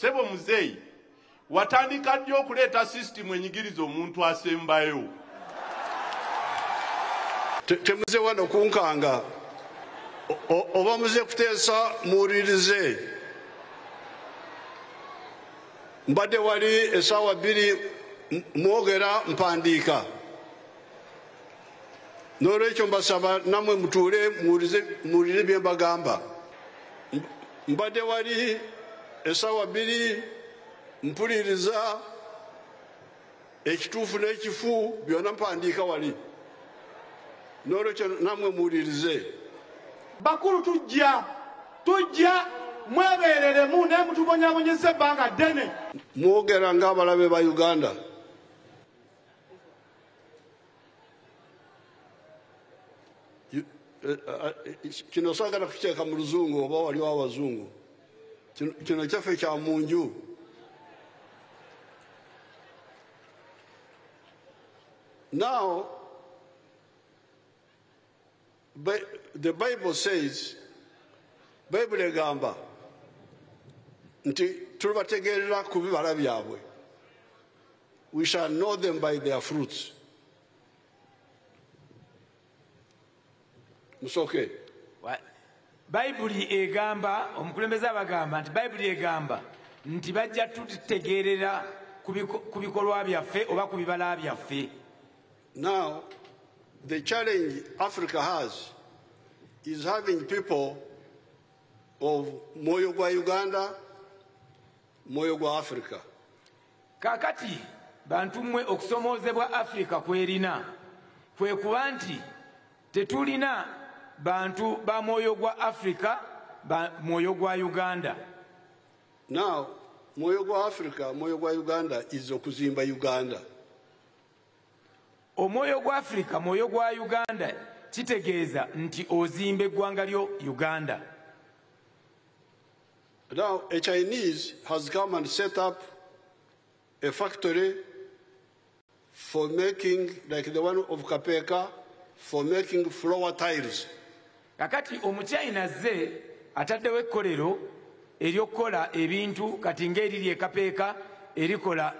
Sebo Muzeyi, watandika ddi okuleeta system enyigiriza omuntu asembayo. Temuze wano kunkanga. Oba muze kuteesa muwulirize. Mbadde wali essaawa 2 mwogera mpandiika. N'olwekyo mbasaba nammwe mutuule muwulire bye mbagamba. Mbadde wali essaawa 2 mpuliriza ekituufu n'ekifu byonna mpandiika wali. N'olwekyo nammwe muwulirize. Bakulu tujja mwebereremu naye mutubonyabonyeza ebbanga ddene. Mwogera ng'abalabe ba Uganda. Kino saagala kukyeka mu luzungu oba waliwo abazungu. Kino kyaffe kya munju. Now, the Bible says, Bible egamba nti tubategerera ku bibala byabwe. We shall know them by their fruits. Musoke. Bible egamba, omukulembeze abagamba nti Bible egamba nti bajja tutegerera ku bikolwa byaffe oba ku bibala byaffe. Now, the challenge Africa has is having people of moyo gwa Uganda, moyo gwa Africa. Kakati bantu mmwe okusomoozebwa Africa kwerina kwe kuba nti tetulina bantu ba moyo gwa Africa ba moyo gwa Uganda. Now, moyo gwa Africa, moyo gwa Uganda is okuzimba Uganda. Omwoyo gwa Africa, moyo gwa Uganda kitegeeza nti ozimbe eggwanga lyo Uganda. Now, a Chinese has come and set up a factory for making, like the one of Kapeka, for making floor tiles. Kakati omuchina ze ataddewo ekkolero ery'okkola ebintu kati ng'eriri e Kapeka erikola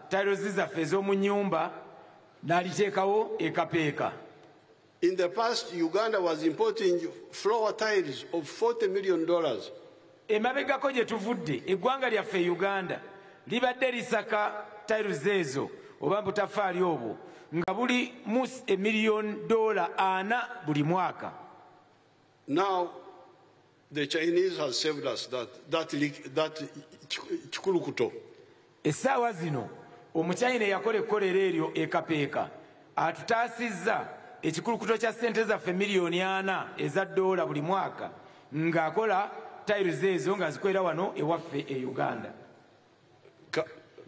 tiles zaffe ez'omu nnyumba n'aliteekawo e Kapeka. In the past, Uganda was importing floor tiles of $40 million. Emabegako gye tuvudde eggwanga lyaffe Uganda libadde lisaka tiles ezo oba butafaali obwo nga buli mu $1 million buli mwaka. Now, the Chinese has saved us that chikulukuto. Essaawa zino omuchina yakola ekkolero eryo e Kapeka atutaasizza ekikulukuto kya ssente zaffe $4 million buli mwaka ng'akola tiles ezo nga zikwera wano ewaffe e Uganda.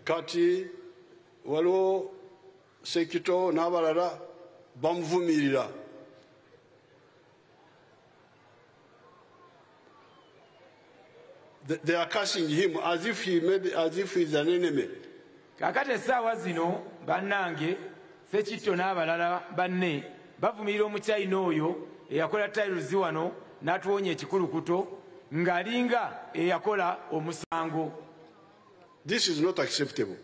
Kati waliwo Sekito n'abalala bamuvumirira. They are cursing him as if he's an enemy. Kakati essaawa zino bannange Sekito n'abalala banne bavumirira omuchina oyo eyakola tiles wano n'atuwonya ekikulukuto ng'alinga eyakola omusango. This is not acceptable.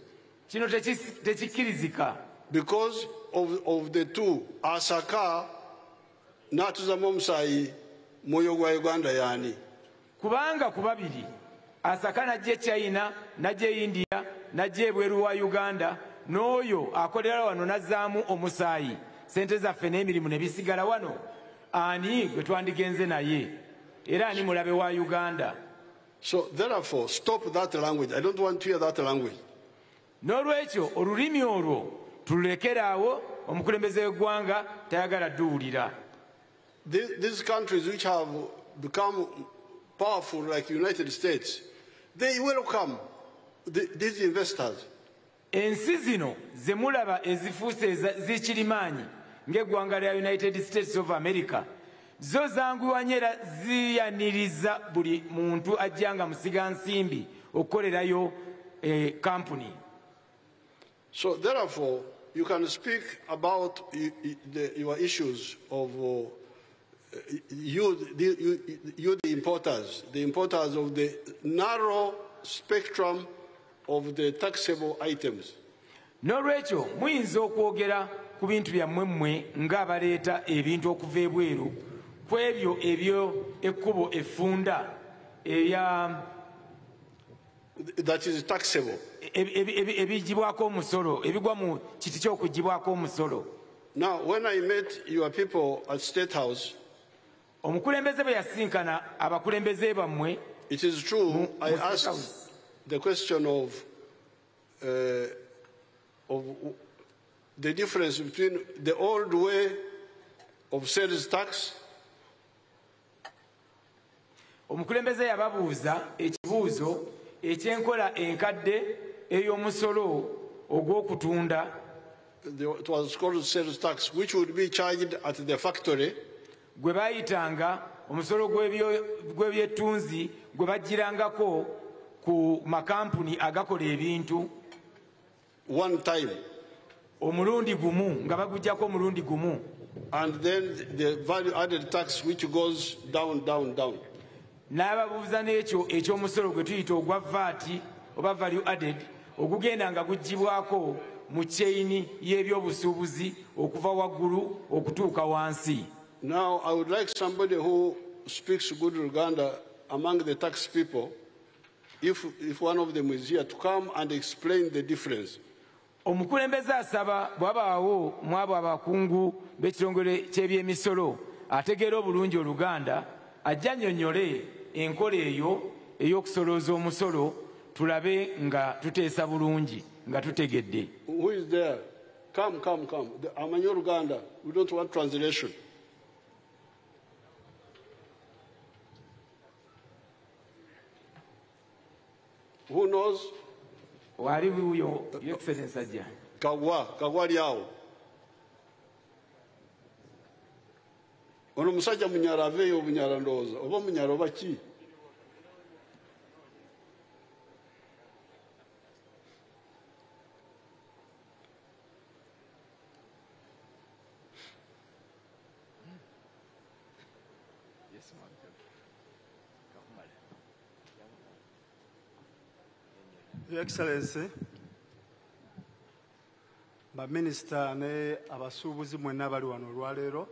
Kino tekikkirizika. Because of the two, Asaka n'atuzamu omusaayi moyo gwa Uganda yani. Kubanga ku babiri Asaka najje China, najje India, najje ebweru wa Uganda, n'oyo akolera wano nazzaamu omusaayi. Sente zaffe n'emirimu ne bisigala wano. Ani gwe twandigenze naye? Era ani mulabe wa Uganda? So therefore, stop that language. I don't want to hear that language. N'olwekyo olulimi olwo tululekeraawo, omukulembeze w'eggwanga tayagala dduwulira. These countries which have become powerful like the United States, they welcome these investors. Ensi zino ze mulaba ezifuuse zikirimaanyi ng'eggwanga lya United States of America zo zanguwanye era ziyaniriza buli muntu ajjanga musiga nsimbi okukolerayo company. So therefore, you can speak about your issues of you the importers of the narrow spectrum of the taxable items. N'olwekyo muyinza okwogera ku bintu byammwe mmwe ng'abaleeta ebintu okuva ebweru ku ebyo ekkubo effunda that is taxable. ebigibwako omusolo, ebigwa mu kiti ky'okugibwako omusolo. Now, when I met your people at State House, omukulembeze bwe yasinkana abakulembeze bammwe, it is true, I asked the question of the difference between the old way of sales tax. Omukulembeze yababuuza ekibuuzo ekyenkola enkadde ey'omusolo ogw'okutunda. It was called sales tax, which would be charged at the factory. Gwe baayitanga omusolo gw'ebyettunzi gwe bajjirangako ku makampuni agakola ebintu. One time. Omulundi gumu, nga bagujjako omulundi gumu. And then the value added tax which goes down. N'ababuuza n'ekyo eky'omusolo gwe tuyita ogwa VAT oba value added ogugenda nga guggyibwako mu chain y'ebyobusuubuzi okuva waggulu okutuuka wansi. Now I would like somebody who speaks good Luganda among the tax people, if one of them is here, to come and explain the difference. Omukulembeze asaba bw'abaawo mu abo abakungu b'ekitongole ky'ebyemisolo ategeera obulungi Oluganda ajja annyonnyole enkola eyo ey'okusolooza omusolo tulabe nga tuteesa bulungi nga tutegedde. Who is there? Come. Amanyi Oluganda. We don't want translation. Who knows? Wali wuyo, Your Excellency ajja. Kagwa lyawo. Ono musajja munyala aveeyo obunyala ndowooza oba munyala oba ki? Your Excellency, Minister ne abasuubuzi mwenna abali wano olwaleero,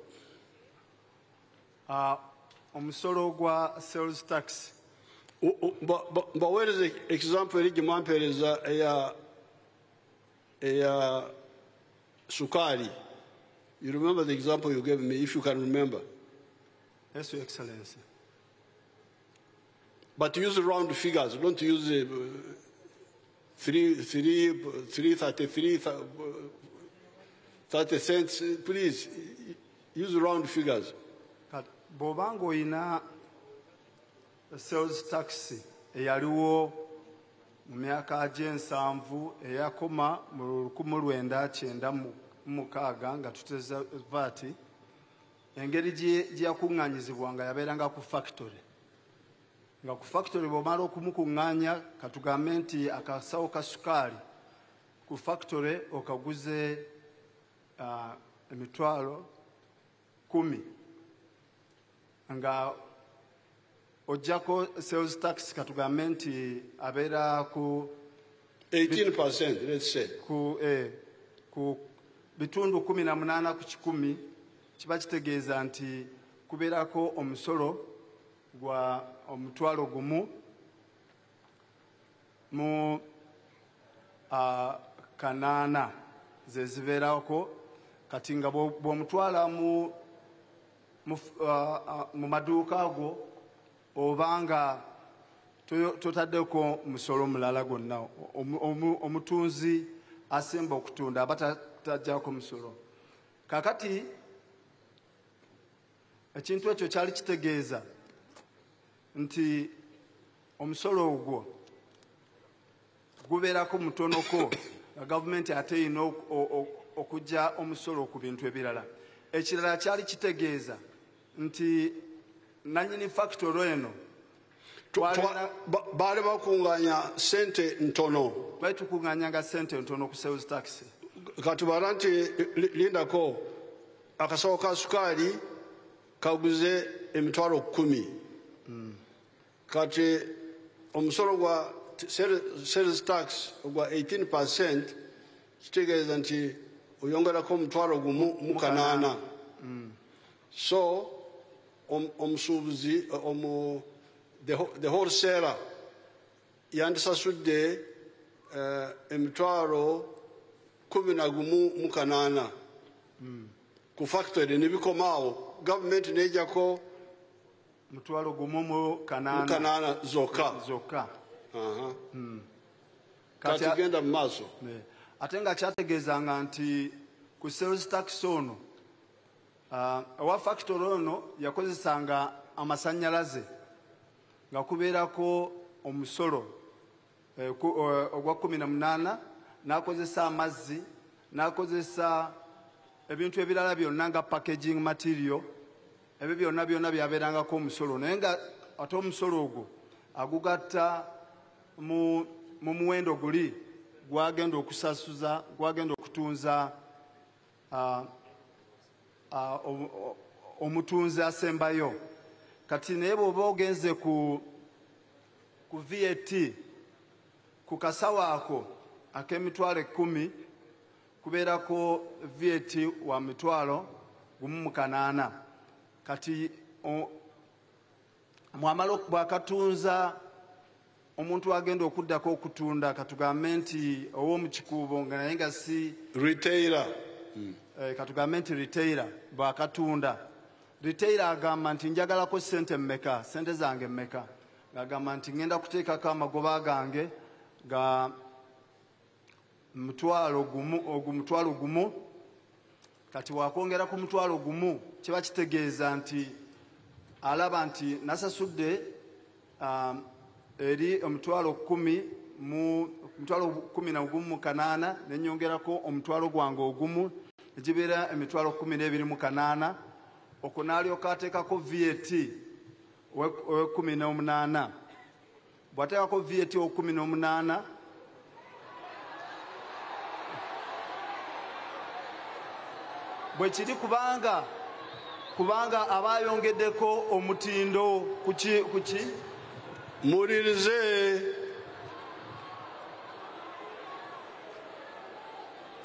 omusolo gwa sales tax. Mbaweereza example eri gye mwampeereza eya sukari. You remember the example you gave me, if you can remember? Yes, Your Excellency. But use round figures, don't use 3.33, 30 cents, please. Use round figures. Bw'obanga oyina sales tax eyaliwo mu myaka gy'ensanvu eyakoma mu 1996 nga tuteza VAT, engeri gyeyakuŋŋaanyizibwanga yabeeranga ku factory. Nga ku factory bw'omala okumukuŋŋaanya katugambe nti akasawo ka sukaali ku factory okaguze emitwalo 10 nga ojjako sales tax katugambe nti abeera ku 18%, let's say. Ku bitundu 18 ku 100 kiba kitegeeza nti kubeerako omusolo gwa omutwalo gumu mu 8 ze zibeerako kati nga bw'omutwala mu maduuka ago obanga totaddeko musolo mulala gwonna omutunzi asemba okutunda aba tajjako musolo. Kakati ekintu ekyo kyali kitegeeza nti omusolo ogwo gubeerako mutonoko nga gavumenti ate erina okujja omusolo ku bintu ebirala. Ekirala kyali kitegeeza nti nannyini factory eno baali bakuŋŋaanya sente ntono. Baali tukuŋŋaanyanga sente ntono ku sales tax. Kati bara nti lindako akasawo ka sukaali kaguze emitwalo 10. Kati omusolo gwa sales tax ogwa 18% kitegeeza nti oyongerako omutwalo gumu mu kanaana. So omusuubuzi the wholesaler yandisasudde emitwalo 11 mu kanaana ku factory ne bikomaawo gavumenti n'ejjako mutwalo gumu mu kanaana zokka. Kati genda mu maaso. Ate nga kyategeezanga nti ku sales tax ono owa factory ono yakozesanga amasannyalaze nga kubeerako omusolo ogwa 18, n'akozesa amazzi, n'akozesa ebintu ebirala byonna nga packaging material, ebyo byonna byabeerangako omusolo. Naye nga ate omusolo ogwo agugatta mu muwendo guli gwagenda okusasuza, gwagenda okutunza omutunzi asembayo. Kati naye bw'oba ogenze ku VAT ku kasawo ako ak'emitwalo 10 kubeerako VAT wa mitwalo 18. Kati mwamala bwakatunza omuntu agenda okuddako okutunda, katugambe nti ow'omukikuubo nga naye nga si retailer, katugambe nti retailer bwakatunda, retailer agamba nti njagalako sente mmeka, sente zange mmeka, ng'agamba nti ngenda kuteekako amagoba gange ga mutwalo gumu. Kati wakwongera ku mutwalo gumu kiba kitegeeza nti alaba nti nasasudde eri omutwalo 10 mu mutwalo 11 mu kanaana, nenyongerako omutwalo gwange ogumu, egibeera emitwalo 12 mu kanaana. Okwo n'alyoka ateekako VAT we 18. Bw'ateekako VAT we 18 bwe kiri kubanga aba ayongeddeko omutindo kuki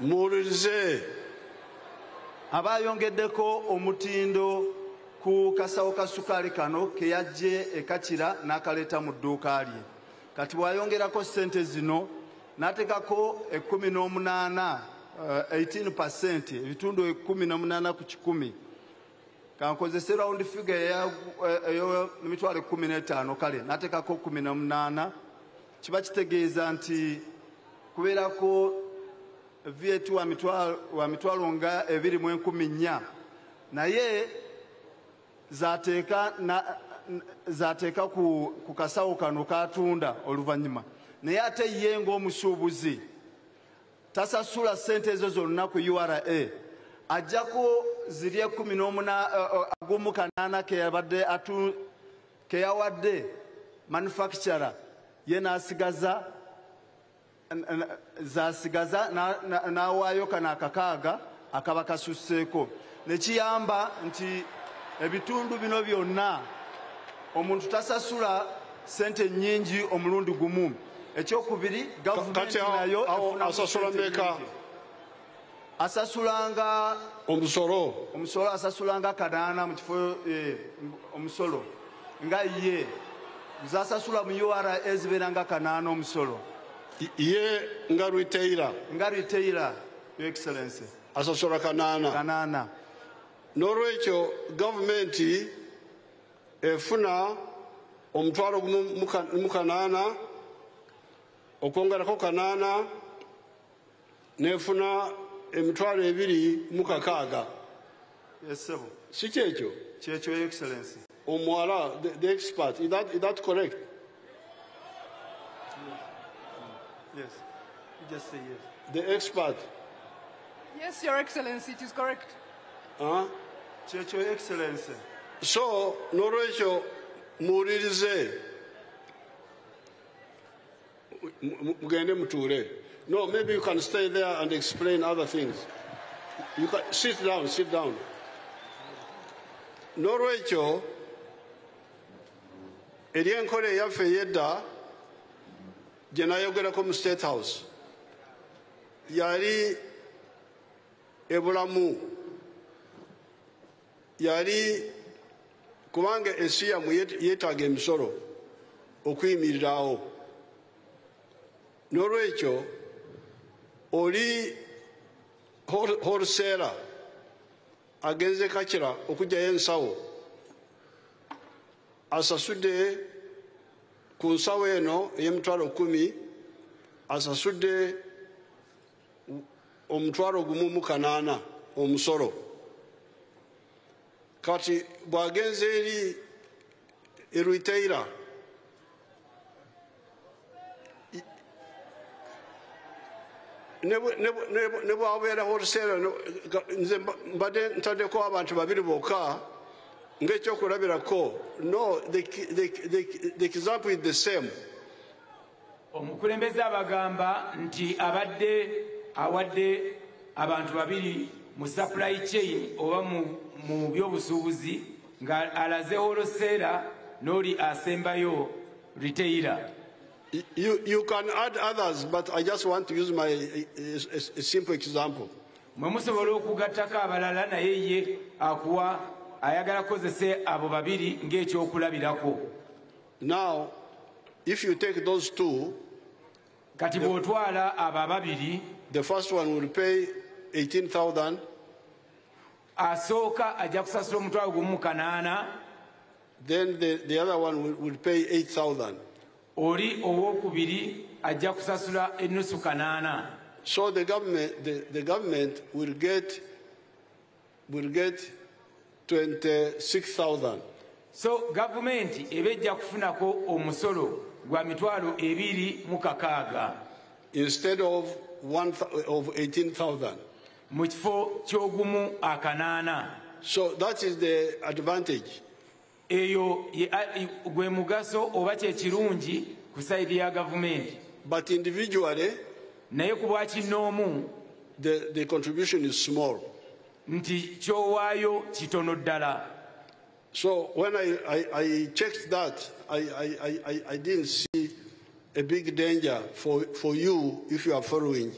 muwulirize aba ayongeddeko omutindo ku kasawo ka sukaali kano ke yajje ekakira n'akaleeta mu dduuka lye. Kati bw'ayongerako ssente zino n'ateekako 18%, 18%, ebitundu 18 ku 100. Kankozese round figure eyo emitwalo 15, kale n'ateekako 18. Kiba kitegeeza nti kubeerako VAT wa mitwalo nga 24, naye zaateeka ku kasawo kano katunda oluvannyuma. Naye ate ye ng'omusuubuzi tasasula ssente ezo zonna ku URA, ajjako ziri 18 ke yawadde manufacturer, ye n'asigaza n'awaayo kano akakaaga akaba kasusseeko. Ne kiyamba nti ebitundu bino byonna omuntu tasasula ssente nnyingi omulundi gumu. Ekyokubiri, gavumenti nayo asasula mbeka, asasulanga omusolo asasulanga 8 mu kifo omusolo nga ye zasasula mu URA ezibeeranga 8 omusolo. Ye nga retailer, Your Excellency, asasula 8. N'olwekyo gavumenti efuna omutwalo gumu mu 8, okwongerako 8, n'efuna emitwalo 2 mu 6. Yes, sir. Si kyekyo? Kyekyo, Your Excellency. Omuwala, the expert, is that correct? Yes. You just say yes. The expert. Yes, Your Excellency, it is correct. Kyekyo, Your Excellency. So, n'olwekyo muwulirize, mugende mutuule. No, maybe you can stay there and explain other things. You can sit down. N'olwekyo eri enkola eyaffe ey'edda gye nayogerako mu State House yali ebulamu, yali kubanga ensi yammwe yeetaaga emisolo okuyimirirawo. N'olwekyo oli wholesaler agenze Kakira okugyayo ensawo, asasudde ku nsawo eno ey'emitwalo 10, asasudde omutwalo gumu mu 8 omusolo. Kati bw'agenze eri retailer ne bwabeera wholesaler, nze mbadde ntaddeko abantu 2 bokka ng'ekyokulabirako. No, the example is the same. Omukulembeze abagamba nti abadde awadde abantu 2 mu supply chain oba mu byobusuubuzi nga alaze wholesaler n'oli asembayo retailer. You can add others, but I just want to use a simple example. Mwe musobola okugattako abalala naye ye akuwa ayagala kozese abo 2 ng'ekyokulabirako. Now, if you take those 2, kati bw'otwala abo 2, the first one will pay 18,000. Asooka ajja kusasula omutwalo gumu mu 8. Then the other one will pay 8,000. Oli owokubiri ajja kusasula ennusu 8. So the government will get 26,000. So government ebejja kufunako omusolo gwa mitwalo 2 mu 6 instead of 18,000. mu kifo ky'ogumu 8. So that is the advantage. Eyo gwe mugaso oba kye kirungi ku sayidi ya gavumenti. But individually, naye ku bwa kinnoomu, the contribution is small. Nti kyowaayo kitono ddala. So when I checked that, I didn't see a big danger for you if you are following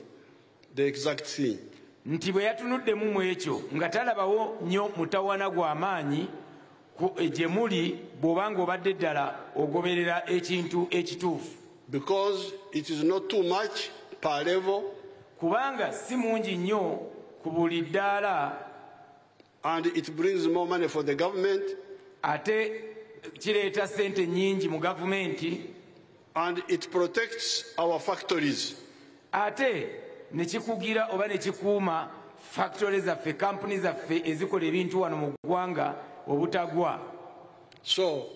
the exact thing. Nti bwe yatunuddemu mu ekyo nga talabawo nnyo mutawana gw'amaanyi gye muli bw'obanga obadde ddala ogoberera ekintu ekituufu. Because it is not too much per level. Kubanga si mungi nnyo ku buli ddaala. And it brings more money for the government. Ate kireeta ssente nnyingi mu gavumenti. And it protects our factories. Ate ne kikugira oba ne kikuuma factory zaffe, company zaffe ezikola ebintu wano mu ggwanga obutagwa. So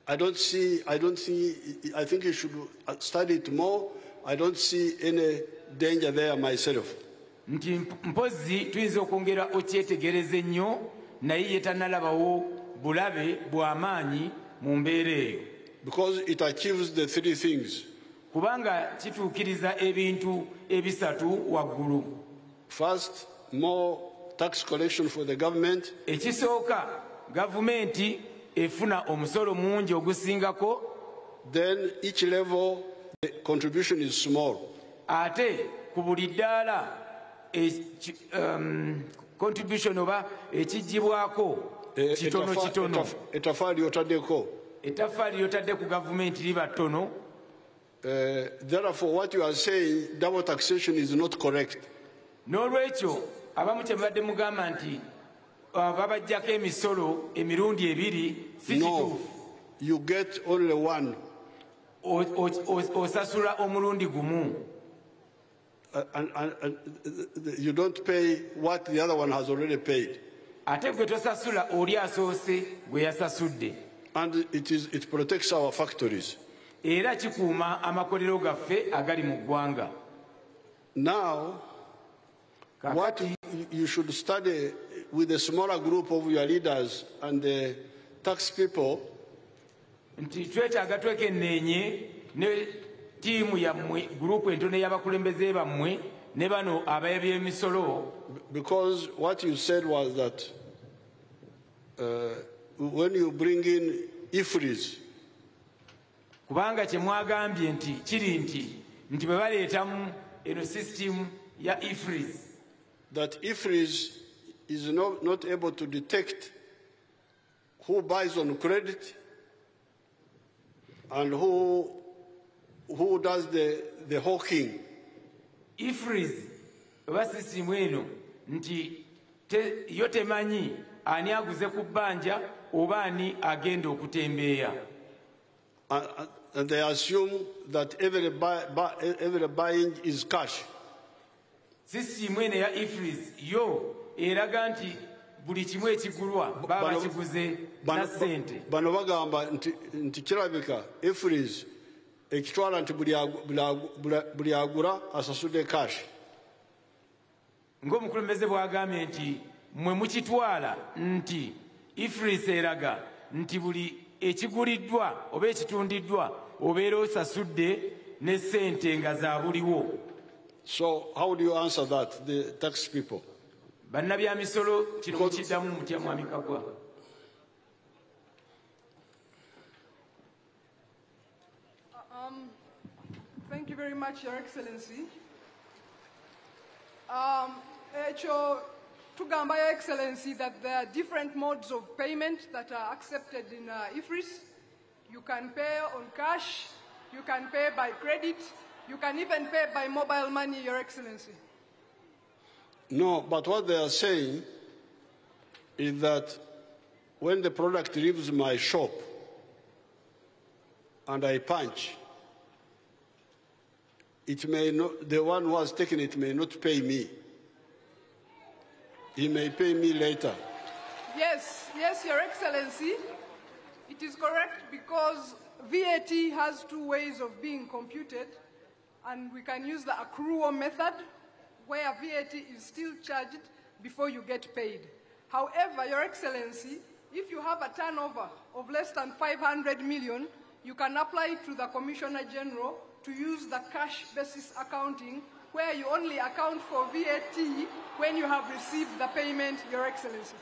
I think you should study it more. I don't see any danger there myself. Nti mpozi tuyinza okwongera okyetegereze nnyo naye ye tannalabawo bulabe bw'amaanyi mu mbeera eyo. Because it achieves the 3 things. Kubanga kituukiriza ebintu ebisatu waggulu. First, more tax collection for the government. Ekisooka, gavumenti efuna omusolo mungi ogusingako. Then each level the contribution is small. Ate ku buli ddaala contribution oba ekigibwako kitono kitono. Ettaffaali otaddeko. Ettaffaali ly'otadde ku gavumenti liba ttono. Therefore, what you are saying, double taxation is not correct. N'olwekyo abamu kye mubadde mugamba nti babajjako emisolo emirundi 2 si kituufu. No, you get only one. Osasula omulundi gumu. And you don't pay what the other one has already paid. Ate gwe tosasula oli asoose gwe yasasudde. And it protects our factories. Era kikuuma amakolero gaffe agali mu ggwanga. Now, what you should study with a smaller group of your leaders and the tax people. Nti twetaaga twekenneenye ne tiimu yammwe, gurupu entono y'abakulembeze bammwe ne bano abeebyemisolo. Because what you said was that when you bring in IFRIs, kubanga kye mwagambye nti kiri nti bwe baleetamu eno system ya IFRIS. That IFRIS is not able to detect who buys on credit and who does the hawking. IFRIS oba system eno nti yo temanyi ani aguze ku bbanja oba ani agenda okutembeeya. And they assume that every buying is cash. System eno ya IFRIS yo eraga nti buli kimu ekigulwa baba bakiguze na ssente. Bano bagamba nti kirabika IFRIS ekitwala nti buli agula asasudde cash. Ng'omukulembeze bw'agambye nti mwe mukitwala nti IFRIS eraga nti buli ekiguliddwa oba ekitundiddwa obeera osasudde ne ssente nga za buliwo. So how do you answer that, the tax people? Bannabyamisolo kino mukiddamu mutya mwami Kagwa? Thank you very much, Your Excellency. Tugamba, Your Excellency, that there are different modes of payment that are accepted in IFRIS. You can pay on cash, you can pay by credit, you can even pay by mobile money, Your Excellency. No, but what they are saying is that when the product leaves my shop and I punch, it may not, the one who has taken it may not pay me. He may pay me later. Yes, Your Excellency. It is correct because VAT has two ways of being computed, and we can use the accrual method where VAT is still charged before you get paid. However, Your Excellency, if you have a turnover of less than 500 million, you can apply to the Commissioner General to use the cash basis accounting where you only account for VAT when you have received the payment, Your Excellency.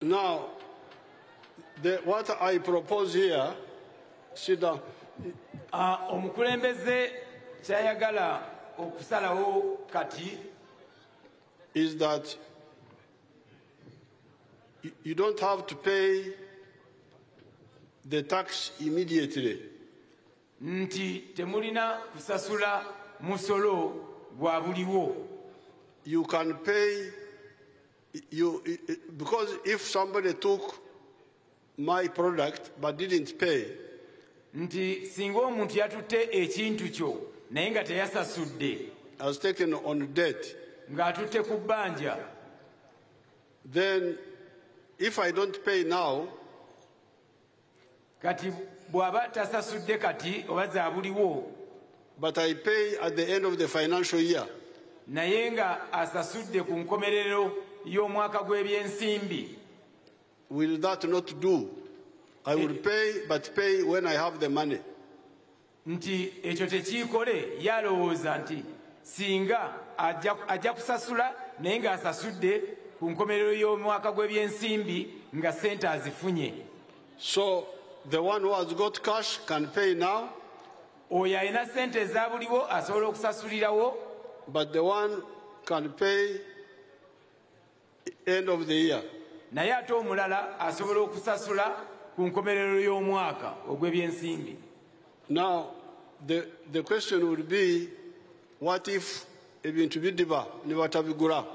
Now, what I propose here, sit down. Omukulembeze kyayagala okusalawo kati is that you don't have to pay the tax immediately. Nti temulina kusasula musolo gwa buliwo. You can pay, because if somebody took my product but didn't pay, nti singa omuntu yatutte ekintu kyo naye nga teyasasudde, has taken on debt, ng'atutte ku bbanja, then if I don't pay now, kati bw'aba tasasudde kati oba za buliwo, but I pay at the end of the financial year, naye nga asasudde ku nkomerero y'omwaka gw'ebyensimbi, will that not do? I will pay, but pay when I have the money. Nti ekyo tekiikole, yalowooza nti singa ajja kusasula naye ng'asasudde ku nkomerero y'omwaka gw'ebyensimbi nga ssente azifunye. So the one who has got cash can pay now, oyo alina ssente eza buliwo asobola okusasulirawo, but the one can pay end of the year. naye ate omulala asobola okusasula ku nkomerero y'omwaka ogw'ebyensimbi. Now, the question would be, what if ebintu bidiba ne batabigula?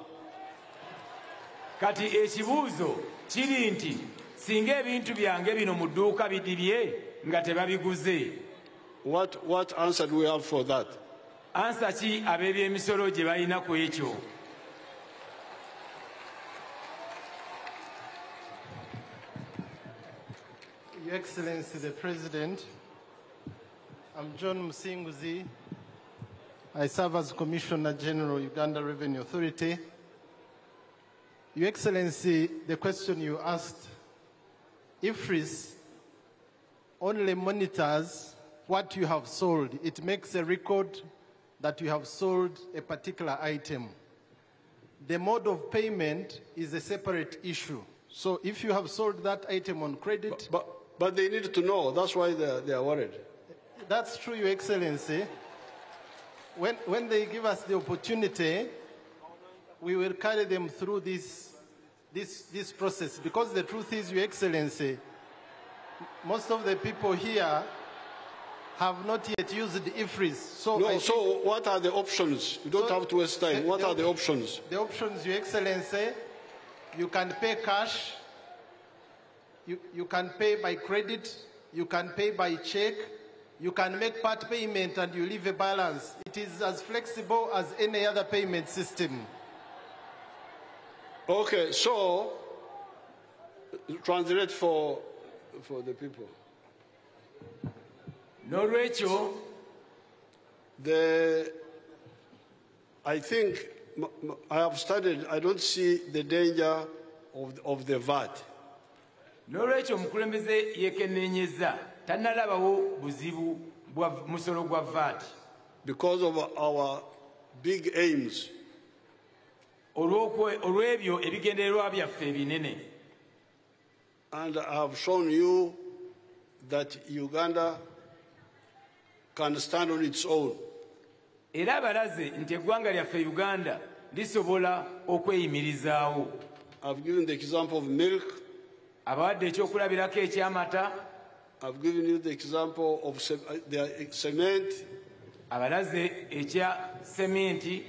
Kati ekibuuzo kiri nti singa ebintu byange bino mu dduuka bidibye nga tebabiguze. What answer do we have for that? Ansa ki ab'ebyemisolo gye balina ku ekyo? Your Excellency the President, I'm John Musinguzi. I serve as Commissioner General, Uganda Revenue Authority. Your Excellency, the question you asked, IFRIS only monitors what you have sold. It makes a record that you have sold a particular item. The mode of payment is a separate issue. So if you have sold that item on credit, But they need to know. That's why they are worried. That's true, Your Excellency. When they give us the opportunity, we will carry them through this process. Because the truth is, Your Excellency, most of the people here have not yet used the IFRIS. So, so what are the options? You don't have to waste time. What are the options? The options, Your Excellency, you can pay cash, you can pay by credit, you can pay by check, you can make part payment and you leave a balance. It is as flexible as any other payment system. Okay, so translate for the people. No, Rachel. I think I have studied. I don't see the danger of the VAT. No, Rachel. Mukulembeze yekenenyeza tanalabawo buzibu bwa musolo gwa VAT. Because of our big aims. Olw'ebyo ebigendererwa byaffe ebinene. And I have shown you that Uganda can stand on its own. Era balaze nti eggwanga lyaffe Uganda lisobola okweyimirizaawo. I've given the example of milk. Abawadde ekyokulabirako eky'amata. I've given you the example of the cement. Abalaze ekya sementi.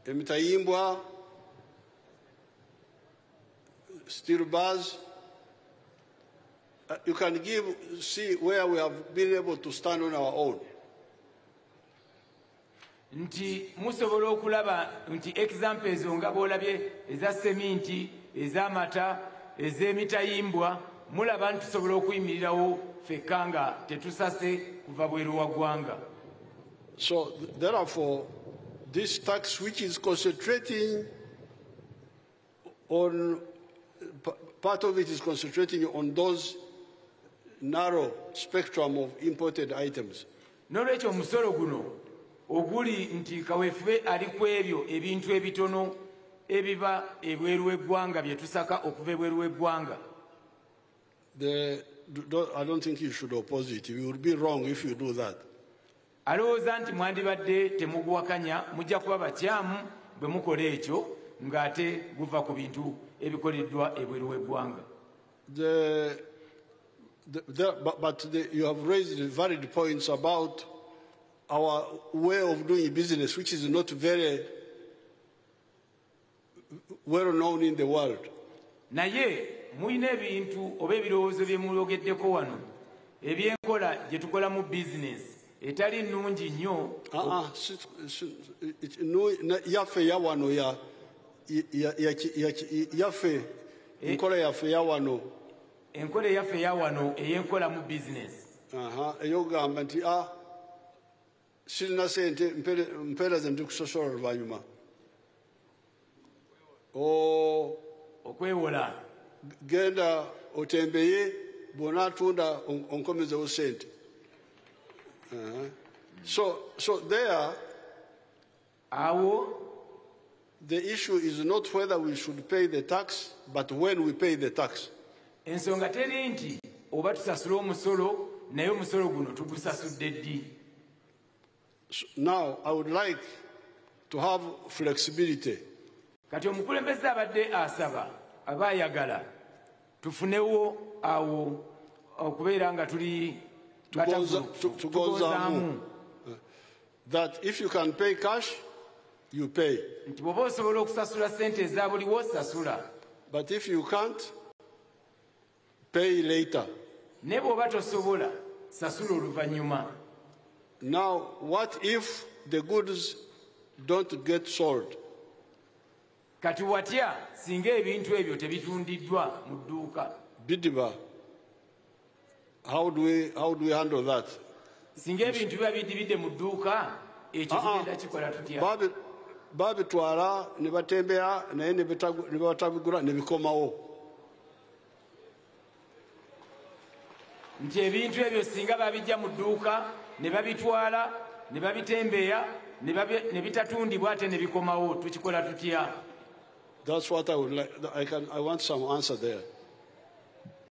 Emitayimbwa. Steel bars. You can see where we have been able to stand on our own. Nti musobola okulaba nti examples nga bw'olabye eza sementi, ez'amata, ez'emitayimbwa, mulaba nti tusobola okuyimirirawo ffekka nga tetusase kuva bweru wa ggwanga. So therefore, this tax which is concentrating on, part of it is concentrating on those narrow spectrum of imported items. N'olwekyo omusolo guno oguli nti kaweefube ali ku ebyo ebintu ebitono ebiba ebweru w'eggwanga bye tusaka okuva ebweru w'eggwanga. I don't think you should oppose it. You would be wrong if you do that. Alowooza nti mwandibadde temuguwakanya, mujja kuba bakyamu bwe mukola ekyo ng'ate guva ku bintu ebikoleddwa ebweru w'eggwanga. But you have raised valid points about our way of doing business, which is not very well known in the world. Naye muyina ebintu oba ebirowoozo bye mulogeddeko wano eby'enkola gye tukola mu bizinesi etali nnungi nnyo. Yaffe ya wano yaffe enkola yaffe ya wano. Enkola yaffe ya wano ey'enkola mu bizinesi. Ey'okugamba nti sirina sente mpeera ze ndi kusosola oluvannyuma. Okwewola. Genda otembeye bw'onaatunda onkomezewo sente. So there, the issue is not whether we should pay the tax, but when we pay the tax. Ensonga teri nti oba tusasula omusolo naye omusolo guno tugusasudde ddi. Now I would like to have flexibility. Kati omukulembeze abadde asaba aba ayagala tufunewo awo okubeera nga tuli tugozaamu. That if you can pay cash, you pay. Nti bw'oba osobola okusasula sente eza buliwo sasula. But if you can't, pay later. Ne bw'oba tosobola sasula oluvannyuma. Now, what if the goods don't get sold? Kati watya singa ebintu ebyo tebitundiddwa mu dduuka. Bidiba. How do we handle that? Singa ebintu biba bidibidde mu dduuka ekyo tugenda kikola tutya? Babitwala ne batembera naye ne batabigula ne bikomawo. Nti ebintu ebyo singa babijja mu dduuka ne babitwala ne babitembeya ne bitatundibwa ate ne bikomawo tukikola tutya? That's what I would like. I want some answer there.